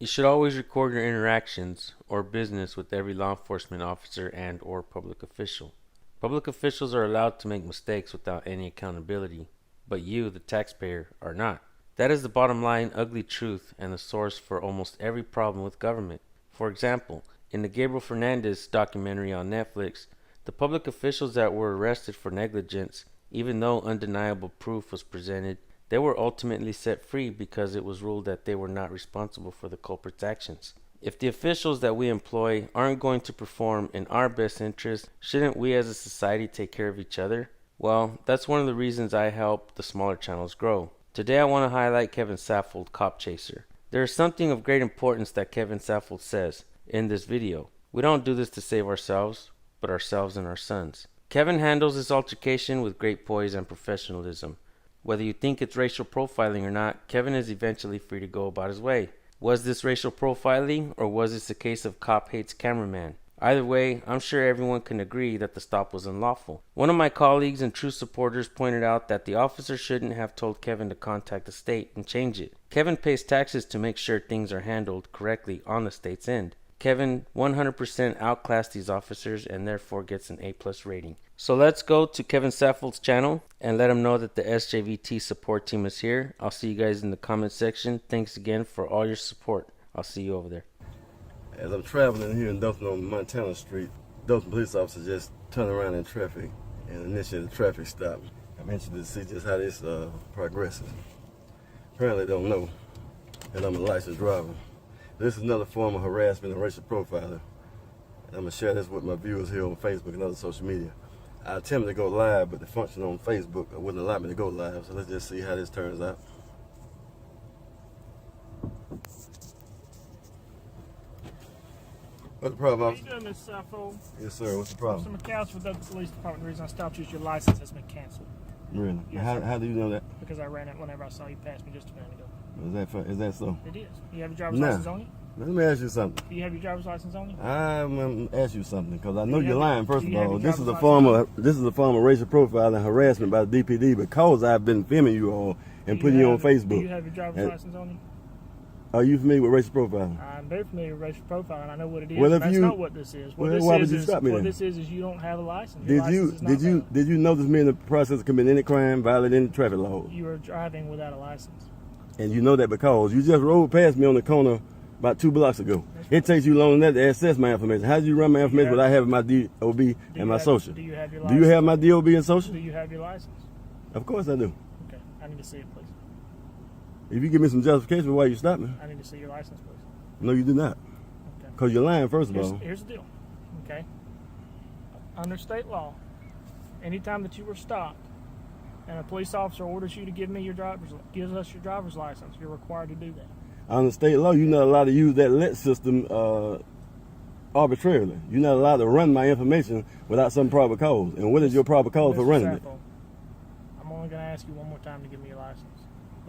You should always record your interactions or business with every law enforcement officer and/or public official. Public officials are allowed to make mistakes without any accountability, but you, the taxpayer, are not. That is the bottom line ugly truth and the source for almost every problem with government. For example, in the Gabriel Fernandez documentary on Netflix, the public officials that were arrested for negligence, even though undeniable proof was presented, they were ultimately set free because it was ruled that they were not responsible for the culprit's actions. If the officials that we employ aren't going to perform in our best interest, shouldn't we as a society take care of each other? Well, that's one of the reasons I help the smaller channels grow. Today I want to highlight Kevin Saffold, Cop Chaser. There is something of great importance that Kevin Saffold says in this video. We don't do this to save ourselves, but ourselves and our sons. Kevin handles this altercation with great poise and professionalism. Whether you think it's racial profiling or not, Kevin is eventually free to go about his way. Was this racial profiling, or was this a case of cop hates cameraman? Either way, I'm sure everyone can agree that the stop was unlawful. One of my colleagues and true supporters pointed out that the officer shouldn't have told Kevin to contact the state and change it. Kevin pays taxes to make sure things are handled correctly on the state's end. Kevin 100% outclassed these officers and therefore gets an A+ rating. So let's go to Kevin Saffold's channel and let him know that the SJVT support team is here. I'll see you guys in the comment section. Thanks again for all your support. I'll see you over there. As I'm traveling here in Dothan on Montana Street, Dothan police officer just turned around in traffic and initiated a traffic stop. I'm interested to see just how this progresses. Apparently they don't know that I'm a licensed driver. This is another form of harassment and racial profiling. I'm going to share this with my viewers here on Facebook and other social media. I attempted to go live, but the function on Facebook wouldn't allow me to go live, so let's just see how this turns out. What's the problem, officer? How you doing, Mr. Saffold? Yes, sir. What's the problem? Officer McAllister with the police department. The reason I stopped you is your license has been canceled. Really? Yes, How do you know that? Because I ran it whenever I saw you pass me just a minute ago. Is that so? It is. You have your driver's license on you? Let me ask you something. Do you have your driver's license on you? I'm gonna ask you something because I know you're lying. First of you have all, your this is a driver's form of racial profiling and harassment by the DPD because I've been filming you all and putting you on Facebook. Do you have your driver's license on you? Are you familiar with racial profiling? I'm very familiar with racial profiling. I know what it is. Well, if that's you, not what this is. What well, this why is would you stop me what then? this is you don't have a license. Did you notice me in the process of committing any crime, violating any traffic laws? You were driving without a license. And you know that because you just rode past me on the corner about 2 blocks ago. It takes you long enough to access my information. How did you run my information without having my DOB and my social? Do you have your license? Do you have my DOB and social? Do you have your license? Of course I do. Okay. I need to see it, please. If you give me some justification for why you stopped me. I need to see your license, please. No, you do not. Okay. Because you're lying, first of all. Here's the deal, okay? Under state law, anytime that you were stopped and a police officer orders you to gives us your driver's license, you're required to do that. Under state law, you're not allowed to use that let system arbitrarily. You're not allowed to run my information without some proper cause. And what is your proper cause for running it? I'm only going to ask you one more time to give me your license.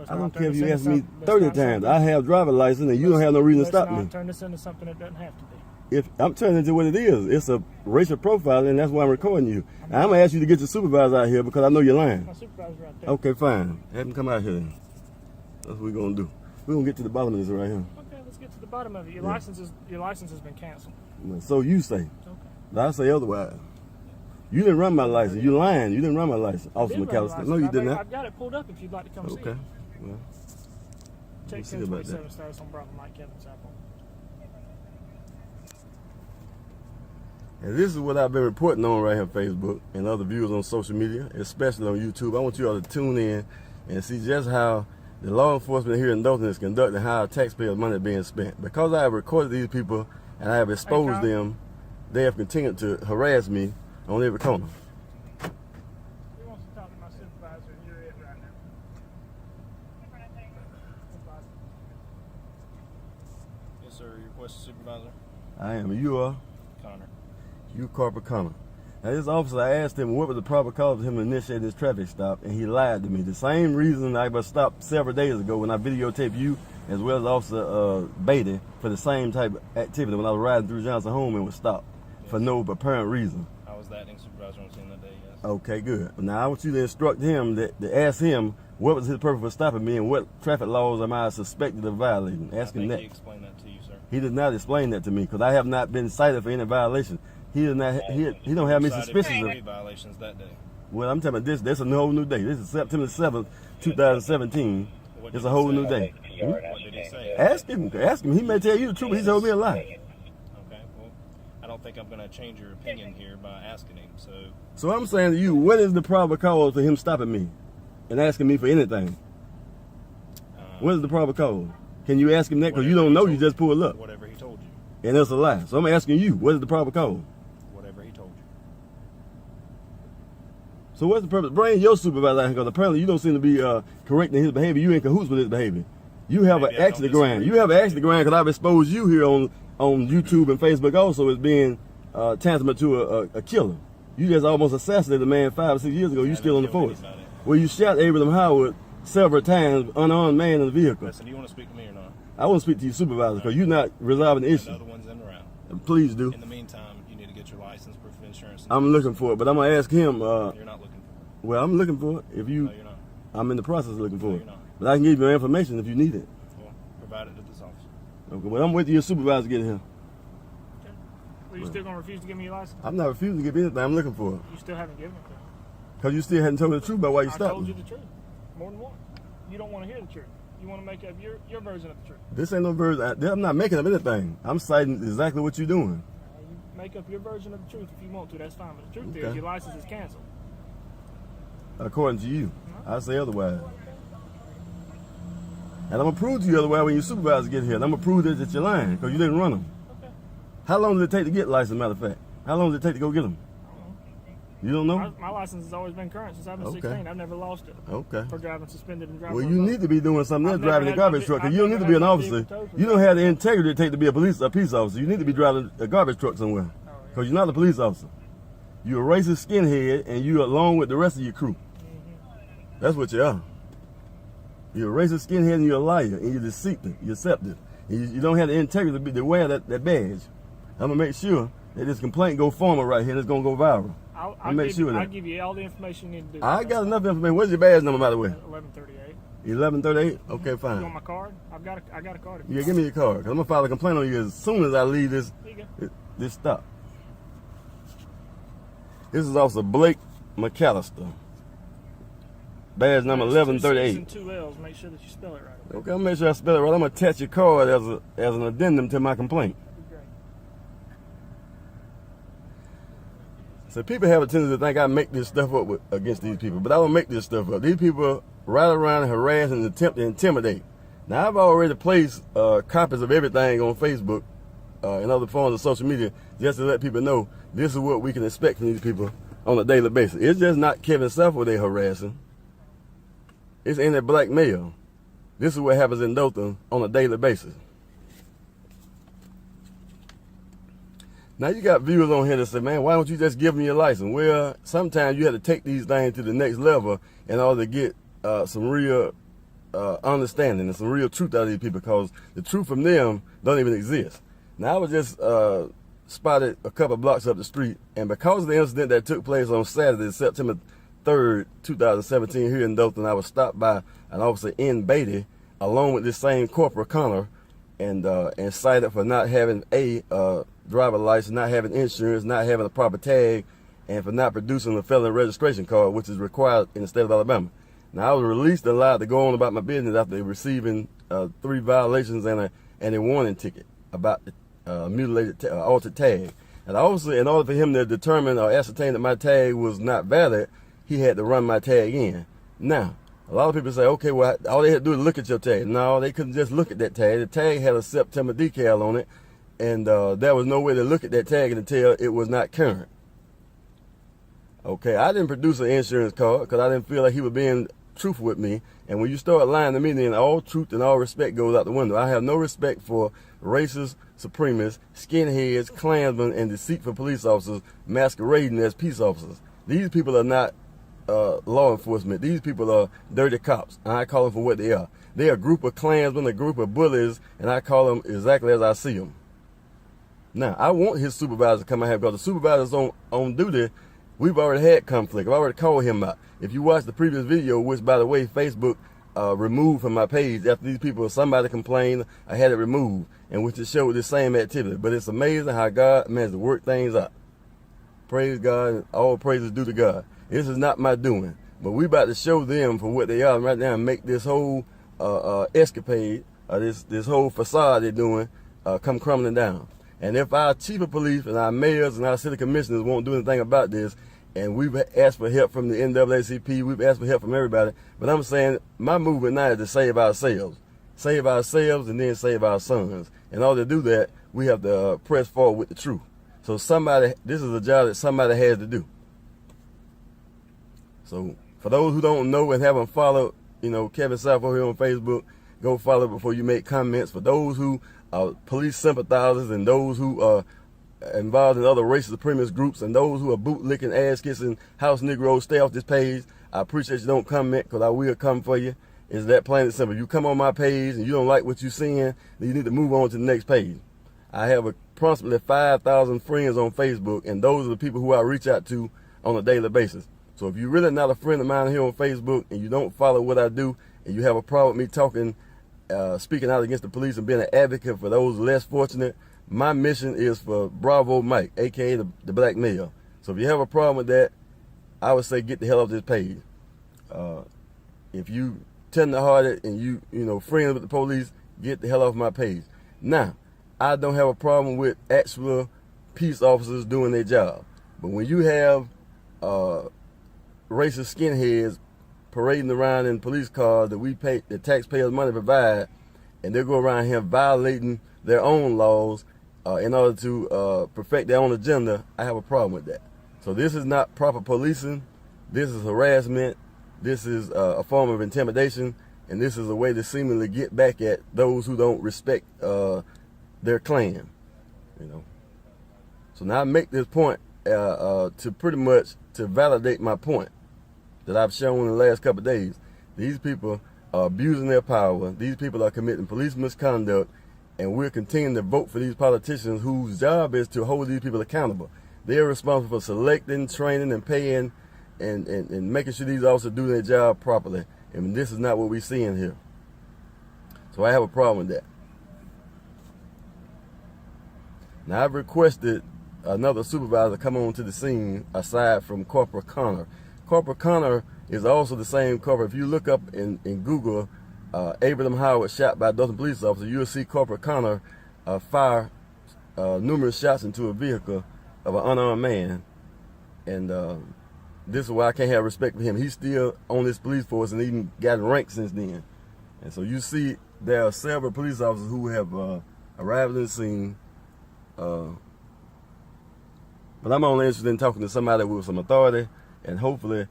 I don't care if you ask me 30 times. I have driver's license and you don't have no reason to stop me. Let's not turn this into something that doesn't have to be. If I'm turning it into what it is, it's a racial profiling, and that's why I'm recording you. I'm going to ask you to get your supervisor out here because I know you're lying. My supervisor's right there. Okay, fine. Have him come out here then. That's what we're going to do. We're going to get to the bottom of this right here. Okay, let's get to the bottom of it. Your license has been canceled. So you say. Okay. I say otherwise. You didn't run my license. You're lying. You didn't run my license, Officer McAllister. No, you did not. I've got it pulled up if you'd like to come see it. Okay. Well, Check we'll see about 1027 that. status on Bravo Mike Kevin Saffold. And this is what I've been reporting on right here on Facebook and other viewers on social media, especially on YouTube. I want you all to tune in and see just how the law enforcement here in Dothan is conducting, how our taxpayers' money is being spent. Because I have recorded these people and I have exposed them, they have continued to harass me on every corner. He wants to talk to my supervisor and you're it right now. Yes, sir. Your request supervisor? I am. You are? Connor. You Corporal Connor. Now this officer, I asked him what was the proper cause of him initiating this traffic stop, and he lied to me. The same reason I was stopped several days ago when I videotaped you, as well as Officer Beatty, for the same type of activity when I was riding through Johnson Home and was stopped for no apparent reason. I was the acting supervisor on scene that day, yes. Okay, good. Now I want you to instruct him to ask him What was his purpose for stopping me, and what traffic laws am I suspected of violating? Ask him that. He explained that to you, sir. He did not explain that to me because I have not been cited for any violation. He did not. He don't have me suspicious of. Violations that day. Well, I'm talking about this. That's a whole new day. This is September 7th, 2017. It's a whole new day. What did he say? Ask him. Ask him. He may tell you the truth, but he told me a lie. Okay, well, I don't think I'm going to change your opinion here by asking him, so... So I'm saying to you, what is the probable cause for him stopping me and asking me for anything? What is the probable cause? Can you ask him that? Because you don't know, you just pulled up. Whatever he told you. And that's a lie. So I'm asking you, what is the probable cause? Whatever he told you. So what's the purpose? Bring your supervisor out here, because apparently you don't seem to be correcting his behavior. You in cahoots with his behavior. You have Maybe an axe to grind. You have an axe to grind because I've exposed you here on YouTube and Facebook also as being tantamount to a killer. You just almost assassinated a man 5 or 6 years ago. You still on the force. Well, you shot Abraham Howard several times, unarmed man in the vehicle. Listen, do you want to speak to me or not? I want to speak to your supervisor because you're not resolving the issue. Another one's in the round. Please do. In the meantime, you need to get your license, proof of insurance. I'm looking for it, but I'm going to ask him. You're not looking for it. Well, I'm looking for it. If you, No, you're not. I'm in the process of looking for No, it. you're not. But I can give you information if you need it. Well, provide it to this officer. Okay, well, I'm waiting till your supervisor to get here. Well, you still gonna refuse to give me your license? I'm not refusing to give anything. I'm looking for it. You still haven't given it to me. Because you still hadn't told me the truth about why you I stopped told me. you the truth more than once. You don't want to hear the truth. You want to make up your version of the truth. This ain't no version. I'm not making up anything. I'm citing exactly what you're doing. You make up your version of the truth if you want to. That's fine. But the truth Okay. is your license is canceled. According to you. I say otherwise. And I'm going to prove to you otherwise when your supervisor get here. And I'm going to prove that you're lying because you didn't run them. Okay. How long did it take to get license, matter of fact? How long did it take to go get them? You don't know? My license has always been current since I've been Okay. 16. I've never lost it Okay. for driving suspended and driving. Well, you need to be doing something else, I've never driving a had garbage my- truck. 'Cause I've you don't need never to be an had my officer. vehicle towed. You don't have the integrity it take to be a peace officer. You need to be driving a garbage truck somewhere. Because you're not a police officer. You're a racist skinhead, and you along with the rest of your crew. That's what you are. You're a racist skinhead, and you're a liar, and you're deceitful, you're deceptive. And you don't have the integrity to wear that badge. I'm going to make sure that this complaint go formal right here, and it's going to go viral. I'll make sure of that. I'll give you all the information you need to do. I got enough information. What's your badge number, by the way? 1138. 1138? Okay, You want fine. my card? I got a card. Yeah, give me your card, because I'm going to file a complaint on you as soon as I leave this Here you go. this stop. This is Officer Blake McAllister. Badge number There's 2 C's 1138. and 2 L's. Make sure that you spell it right. Okay, I'll make sure I spell it right. I'm going to attach your card as an addendum to my complaint. That'd be great. So people have a tendency to think I make this stuff up against these people, but I don't make this stuff up. These people ride around and harass and attempt to intimidate. Now, I've already placed copies of everything on Facebook and other forms of social media just to let people know this is what we can expect from these people on a daily basis. It's just not Kevin Suffolk they're harassing. It's any black male. This is what happens in Dothan on a daily basis. Now you got viewers on here that say, man, why don't you just give them your license? Well, sometimes you have to take these things to the next level in order to get some real understanding and some real truth out of these people, because the truth from them don't even exist. Now I was just spotted a couple blocks up the street, and because of the incident that took place on Saturday, September 3rd, 2017 here in Dothan, I was stopped by an officer in Beatty along with this same Corporal Connor and cited for not having a driver license, not having insurance, not having a proper tag, and for not producing a felony registration card, which is required in the state of Alabama. Now, I was released and allowed to go on about my business after receiving 3 violations and a warning ticket about the mutilated altered tag. And also, in order for him to determine or ascertain that my tag was not valid, he had to run my tag in. Now, a lot of people say, okay, well, all they had to do is look at your tag. No, they couldn't just look at that tag. The tag had a September decal on it, and there was no way to look at that tag and tell it was not current. Okay, I didn't produce an insurance card because I didn't feel like he was being truthful with me. And when you start lying to me, then all truth and all respect goes out the window. I have no respect for racist supremacists, skinheads, Klansmen, and deceitful police officers masquerading as peace officers. These people are not law enforcement. These people are dirty cops, and I call them for what they are. They're a group of Klansmen, a group of bullies, and I call them exactly as I see them. Now, I want his supervisor to come out here because the supervisor's on duty We've already had conflict. I've already called him out. If you watch the previous video, which by the way, Facebook removed from my page after these people, somebody complained, I had it removed, and which it showed the same activity. But it's amazing how God managed to work things out. Praise God, and all praises due to God. This is not my doing, but we about to show them for what they are right now and make this whole escapade, this whole facade they're doing, come crumbling down. And if our chief of police and our mayors and our city commissioners won't do anything about this, and we've asked for help from the NAACP, we've asked for help from everybody, but I'm saying my movement now is to save ourselves and then save our sons. In order to do that, we have to press forward with the truth. So this is a job that somebody has to do. So for those who don't know and haven't followed, Kevin South over here on Facebook, go follow before you make comments. For those who are police sympathizers and those who are involved in other racist supremacist groups and those who are bootlicking, ass-kissing house Negroes, stay off this page. I appreciate you don't comment because I will come for you. It's that plain and simple. You come on my page and you don't like what you're seeing, then you need to move on to the next page. I have approximately 5,000 friends on Facebook, and those are the people who I reach out to on a daily basis. So if you're really not a friend of mine here on Facebook and you don't follow what I do and you have a problem with me talking, speaking out against the police and being an advocate for those less fortunate, my mission is for Bravo Mike, a.k.a. the black male. So if you have a problem with that, I would say get the hell off this page. If you tender-hearted and you friends with the police, get the hell off my page. Now, I don't have a problem with actual peace officers doing their job. But when you have racist skinheads parading around in police cars that we pay, the taxpayers' money provide, and they go around here violating their own laws in order to perfect their own agenda, I have a problem with that. So this is not proper policing. This is harassment. This is a form of intimidation, and this is a way to seemingly get back at those who don't respect their clan. So now I make this point to pretty much to validate my point that I've shown in the last couple of days. These people are abusing their power. These people are committing police misconduct, and we're continuing to vote for these politicians whose job is to hold these people accountable. They're responsible for selecting, training, and paying, and making sure these officers do their job properly. And this is not what we're seeing here. So I have a problem with that. Now I've requested another supervisor come on to the scene aside from Corporal Connor. Corporal Connor is also the same corporal. If you look up in Google, Abraham Howard shot by a dozen police officers, you'll see Corporal Connor fire numerous shots into a vehicle of an unarmed man. And this is why I can't have respect for him. He's still on this police force and even gotten ranked since then. And so you see there are several police officers who have arrived at the scene. But I'm only interested in talking to somebody with some authority and hopefully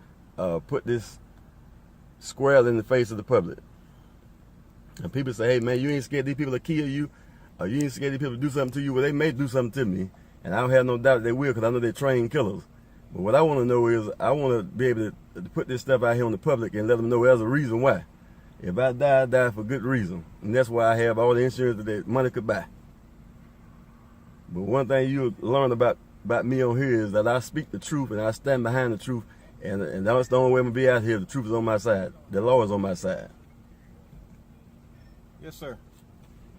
put this squarely in the face of the public. And people say, hey man, you ain't scared these people to kill you, or you ain't scared these people to do something to you. Well, they may do something to me, and I don't have no doubt they will because I know they're trained killers. But what I want to know is I want to be able to put this stuff out here on the public and let them know there's a reason why. If I die for good reason. And that's why I have all the insurance that money could buy. But one thing you'll learn about me on here is that I speak the truth and I stand behind the truth. And that's the only way I'm going to be out here. The truth is on my side. The law is on my side. Yes, sir.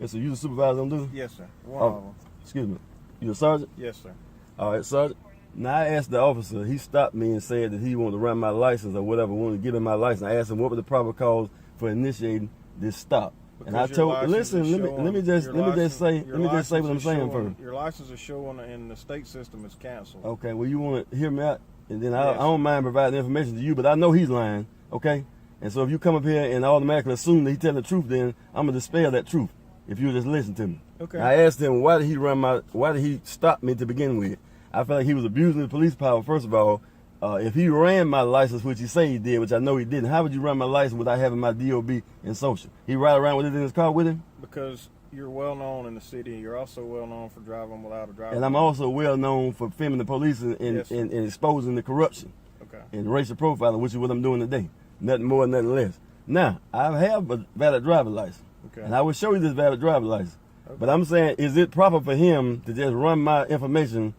Yes, sir. You the supervisor on duty? Yes, sir. One of them. Excuse me. You the sergeant? Yes, sir. All right, sergeant. Now I asked the officer, he stopped me and said that he wanted to run my license or whatever, wanted to give him my license. I asked him what were the proper cause for initiating this stop. Because and I told, listen, let me just say what I'm saying first. Your license is showing in the state system is canceled. Okay, well you want to hear me out, and then I don't mind providing information to you, but I know he's lying, okay? And so if you come up here and automatically assume that he's telling the truth, then I'm gonna dispel that truth if you just listen to me. Okay. I asked him why did he stop me to begin with? I felt like he was abusing the police power. First of all, if he ran my license, which he said he did, which I know he didn't, how would you run my license without having my DOB and social? He ride around with it in his car with him? Because you're well known in the city. You're also well known for driving without a driver. And I'm also well known for filming the police and exposing the corruption and racial profiling, which is what I'm doing today. Nothing more, nothing less. Now, I have a valid driver's license. Okay. And I will show you this valid driver's license. Okay. But I'm saying, is it proper for him to just run my information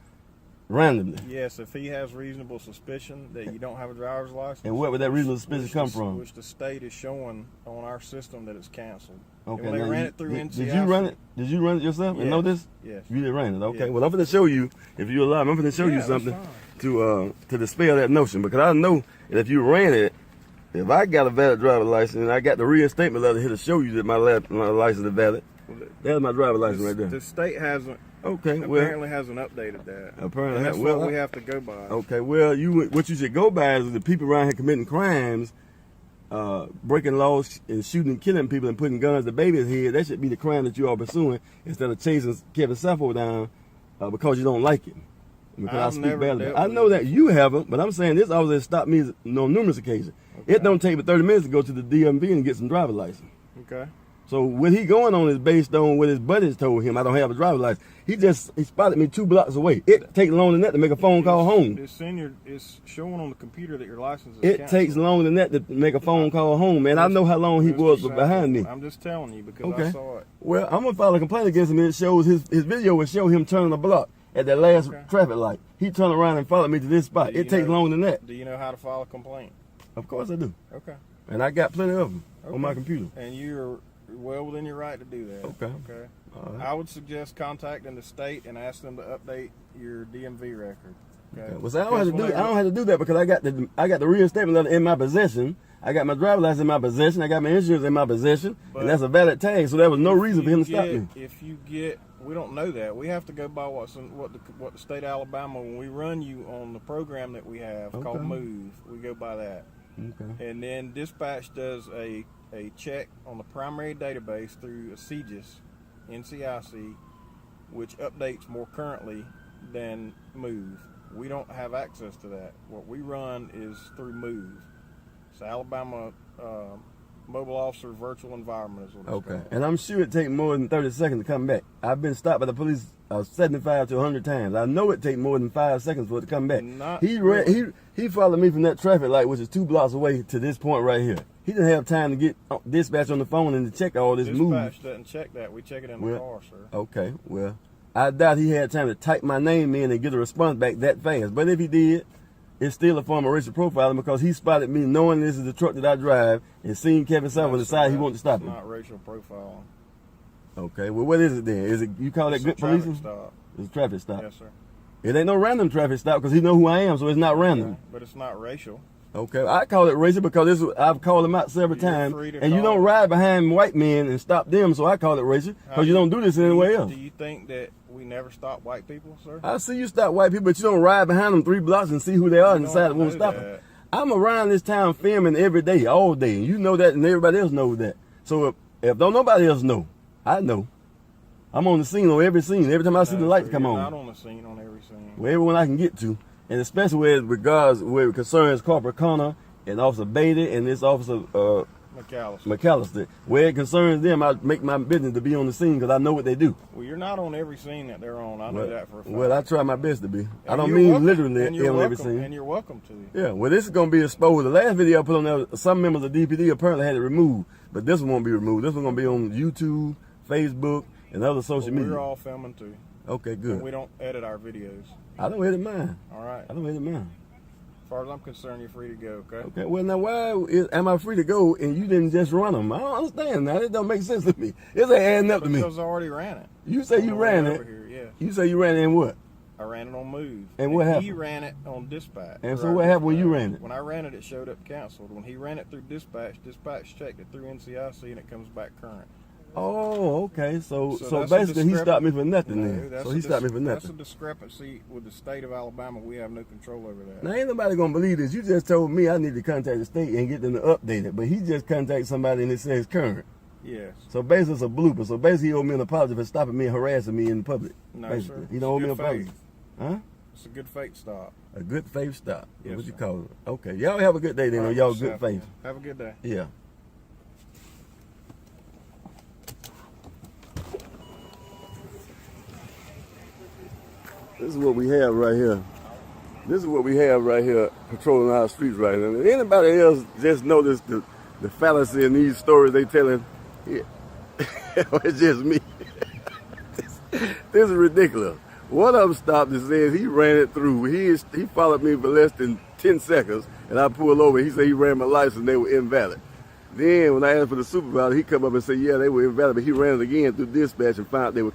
randomly. Yes, if he has reasonable suspicion that you don't have a driver's license. And where would that reasonable suspicion come from? Which the state is showing on our system that it's canceled. Okay. And when they ran it through NCIC. Did you run it? Did you run it yourself and know this? Yes. You did run it. Okay. Yes. Well, I'm going to show you, if you allow me, I'm going to show you something to dispel that notion, because I know that if you ran it, if I got a valid driver's license and I got the reinstatement letter here to show you that my license is valid, that's my driver's license right there. The state hasn't. Okay, well, Apparently hasn't updated that. Apparently, that's what we have to go by. Okay, well, what you should go by is the people around here committing crimes, breaking laws and shooting and killing people and putting guns to babies' head. That should be the crime that you are pursuing instead of chasing Kevin Sappho down because you don't like him. Because I speak badly. I know that you haven't, but I'm saying this officer has stopped me on numerous occasions. Okay. It don't take but 30 minutes to go to the DMV and get some driver's license. Okay. So what he going on is based on what his buddies told him. I don't have a driver's license. He spotted me 2 blocks away. It takes longer than that to make a phone call home. It's showing on the computer that your license is canceled. Takes longer than that to make a phone call home, man. I know how long he was behind me. I'm just telling you because I saw it. Well, I'm gonna file a complaint against him. It shows his video will show him turning the block at that last traffic light. He turned around and followed me to this spot. It takes longer than that. Do you know how to file a complaint? Of course I do. Okay. And I got plenty of them on my computer. And you're well within your right to do that. Okay. Okay. Right. I would suggest contacting the state and ask them to update your DMV record. Okay. Well, see, I don't have to do that because I got the reinstatement letter in my possession. I got my driver's license in my possession. I got my insurance in my possession, and that's a valid tag. So there was no reason for him to stop me. We don't know that. We have to go by what the state of Alabama, when we run you on the program that we have called Move, we go by that. Okay. And then dispatch does a check on the primary database through a CGIS, NCIC, which updates more currently than Move. We don't have access to that. What we run is through Move. It's Alabama Mobile Officer Virtual Environment is what it's called. And I'm sure it takes more than 30 seconds to come back. I've been stopped by the police 75 to 100 times. I know it takes more than 5 seconds for it to come back. He followed me from that traffic light, which is 2 blocks away, to this point right here. He didn't have time to get dispatch on the phone and to check all this move. Dispatch doesn't check that. We check it in the car, sir. Okay, well, I doubt he had time to type my name in and get a response back that fast. But if he did, it's still a form of racial profiling because he spotted me knowing this is the truck that I drive and seen Kevin Sappho and decided he wanted to stop it. It's not racial profiling. Okay, well, what is it then? Is it, you call that good policing? Stop. It's a traffic stop. Yes, sir. It ain't no random traffic stop because he know who I am, so it's not random. Okay, but it's not racial. Okay, I call it racial because I've called him out several times, and you don't ride behind white men and stop them, so I call it racial because you don't do this anywhere else. Do you think that we never stop white people, sir? I see you stop white people, but you don't ride behind them 3 blocks and see who they are and decide to want to stop them. I'm around this town filming every day, all day, and you know that, and everybody else knows that. So if don't nobody else know, I know. I'm on the scene on every scene. Every time I see the lights come on. You're not on the scene on every scene. Well, everyone I can get to. And especially where it concerns Corporal Connor and Officer Beatty and this Officer McAllister. Where it concerns them, I make my business to be on the scene because I know what they do. Well, you're not on every scene that they're on. I know that for a fact. Well, I try my best to be. I don't mean literally on every scene. And you're welcome to. Yeah, well, this is going to be exposed. The last video I put on there, some members of DPD apparently had it removed. But this one won't be removed. This one's going to be on YouTube, Facebook, and other social media. We're all filming too. Okay, good. And we don't edit our videos. I don't edit mine. All right. I don't edit mine. As far as I'm concerned, you're free to go, okay? Okay, well, now why am I free to go and you didn't just run them? I don't understand. Now, it don't make sense to me. It's adding up to me. Because I already ran it. You say you ran it. Here, yeah. You say you ran it in what? I ran it on Move. And what happened? He ran it on Dispatch. And so what happened when you ran it? When I ran it, it showed up canceled. When he ran it through Dispatch, Dispatch checked it through NCIC and it comes back current. Oh, okay. So basically he stopped me for nothing then. So he stopped me for nothing. That's a discrepancy with the state of Alabama. We have no control over that. Now ain't nobody gonna believe this. You just told me I need to contact the state and get them to update it, but he just contacted somebody and it says current. Yes. So basically it's a blooper. So basically he owed me an apology for stopping me and harassing me in public. No, basically. sir. He don't owe me an apology. Huh? It's a good faith stop. A good faith stop. Yes, what you sir. call it? Okay. Y'all have a good day then on y'all good faith. Have a good day. Yeah. This is what we have right here. This is what we have right here patrolling our streets right now. If anybody else just noticed the fallacy in these stories they telling? Yeah. It's just me. This is ridiculous. One of them stopped and said he ran it through. He followed me for less than 10 seconds, and I pulled over. He said he ran my license and they were invalid. Then when I asked for the supervisor, he come up and said, yeah, they were invalid, but he ran it again through dispatch and found they were